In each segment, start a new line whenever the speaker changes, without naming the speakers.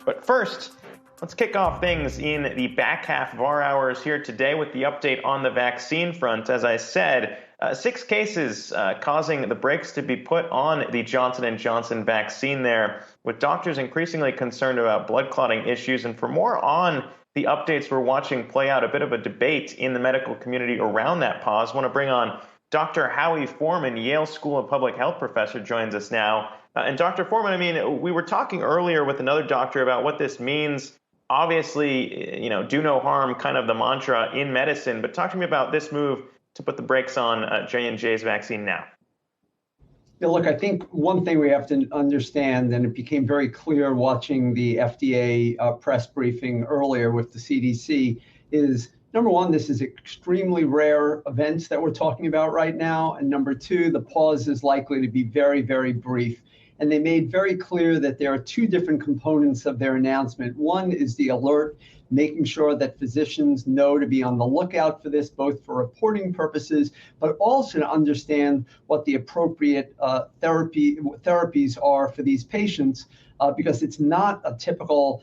But first, let's kick off things in the back half of our hours here today with the update on the vaccine front. As I said, 6 cases causing the brakes to be put on the Johnson & Johnson vaccine there, with doctors increasingly concerned about blood clotting issues. And for more on the updates we're watching play out, a bit of a debate in the medical community around that pause, I want to bring on Dr. Howie Forman, Yale School of Public Health professor, joins us now. And Dr. Forman, I mean, we were talking earlier with another doctor about what this means. Obviously, do no harm, kind of the mantra in medicine. But talk to me about this move to put the brakes on J&J's vaccine now.
Yeah, look, I think one thing we have to understand, and it became very clear watching the FDA press briefing earlier with the CDC, is number one, this is extremely rare events that we're talking about right now. And number two, the pause is likely to be very, very brief. And they made very clear that there are 2 different components of their announcement. One is the alert, making sure that physicians know to be on the lookout for this, both for reporting purposes, but also to understand what the appropriate therapies are for these patients, because it's not a typical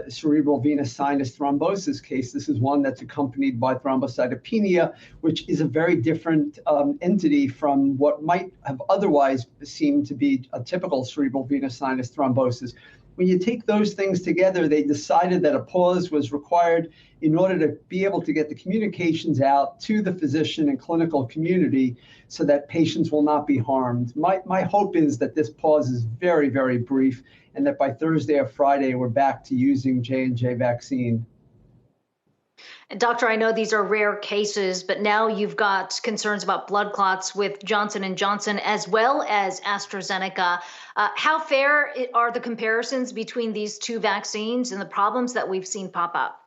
cerebral venous sinus thrombosis case. This is one that's accompanied by thrombocytopenia, which is a very different entity from what might have otherwise seemed to be a typical cerebral venous sinus thrombosis. When you take those things together, they decided that a pause was required in order to be able to get the communications out to the physician and clinical community so that patients will not be harmed. My hope is that this pause is very, very brief, and that by Thursday or Friday, we're back to using J&J vaccine.
And Doctor, I know these are rare cases, but now you've got concerns about blood clots with Johnson & Johnson as well as AstraZeneca. How fair are the comparisons between these 2 vaccines and the problems that we've seen pop up?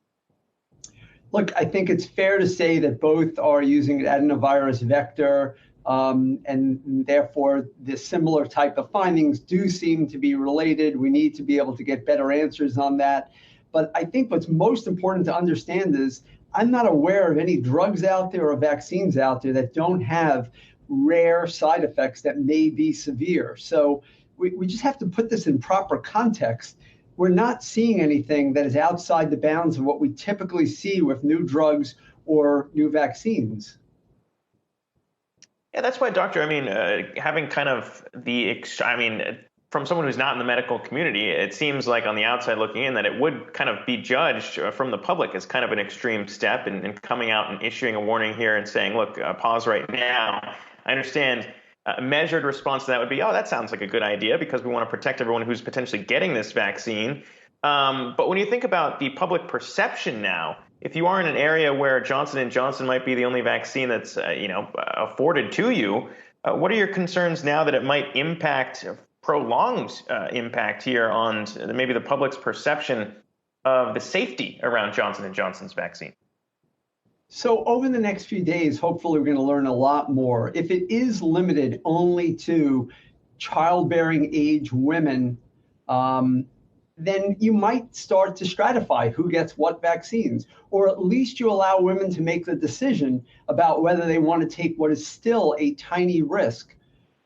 Look, I think it's fair to say that both are using an adenovirus vector, and therefore the similar type of findings do seem to be related. We need to be able to get better answers on that. But I think what's most important to understand is I'm not aware of any drugs out there or vaccines out there that don't have rare side effects that may be severe. So we just have to put this in proper context. We're not seeing anything that is outside the bounds of what we typically see with new drugs or new vaccines.
Yeah, that's why, Doctor, having kind of from someone who's not in the medical community, it seems like on the outside looking in that it would kind of be judged from the public as kind of an extreme step and coming out and issuing a warning here and saying, look, pause right now. I understand a measured response to that would be, oh, that sounds like a good idea because we want to protect everyone who's potentially getting this vaccine. But when you think about the public perception now, if you are in an area where Johnson & Johnson might be the only vaccine that's afforded to you, what are your concerns now that it might impact prolonged impact here on maybe the public's perception of the safety around Johnson & Johnson's vaccine?
So over the next few days, hopefully we're going to learn a lot more. If it is limited only to childbearing age women, then you might start to stratify who gets what vaccines, or at least you allow women to make the decision about whether they want to take what is still a tiny risk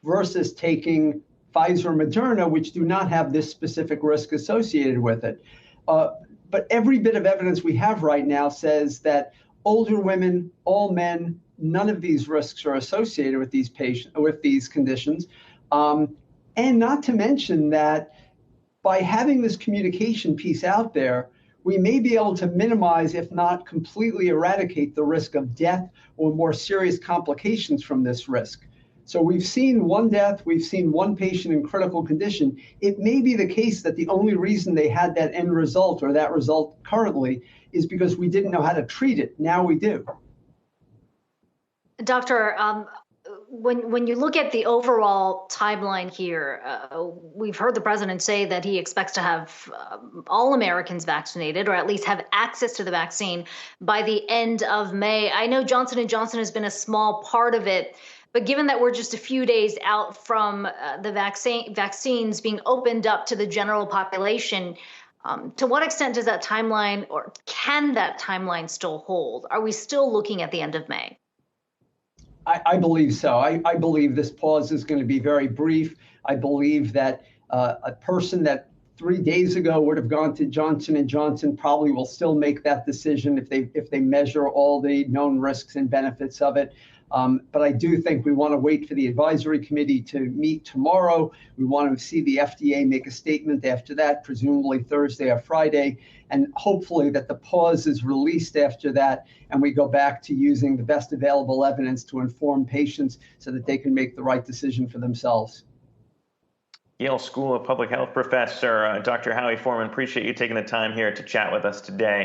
versus taking Pfizer or Moderna, which do not have this specific risk associated with it. But every bit of evidence we have right now says that older women, all men, none of these risks are associated with these conditions. And not to mention that by having this communication piece out there, we may be able to minimize, if not completely eradicate, the risk of death or more serious complications from this risk. So we've seen 1 death, we've seen 1 patient in critical condition. It may be the case that the only reason they had that end result or that result currently is because we didn't know how to treat it. Now we do.
Doctor, when you look at the overall timeline here, we've heard the president say that he expects to have all Americans vaccinated, or at least have access to the vaccine by the end of May. I know Johnson & Johnson has been a small part of it, but given that we're just a few days out from the vaccines being opened up to the general population, to what extent does that timeline, or can that timeline still hold? Are we still looking at the end of May?
I believe so. I believe this pause is going to be very brief. I believe that a person that 3 days ago would have gone to Johnson & Johnson probably will still make that decision if they measure all the known risks and benefits of it. But I do think we want to wait for the advisory committee to meet tomorrow. We want to see the FDA make a statement after that, presumably Thursday or Friday, and hopefully that the pause is released after that and we go back to using the best available evidence to inform patients so that they can make the right decision for themselves.
Yale School of Public Health professor, Dr. Howie Forman, appreciate you taking the time here to chat with us today.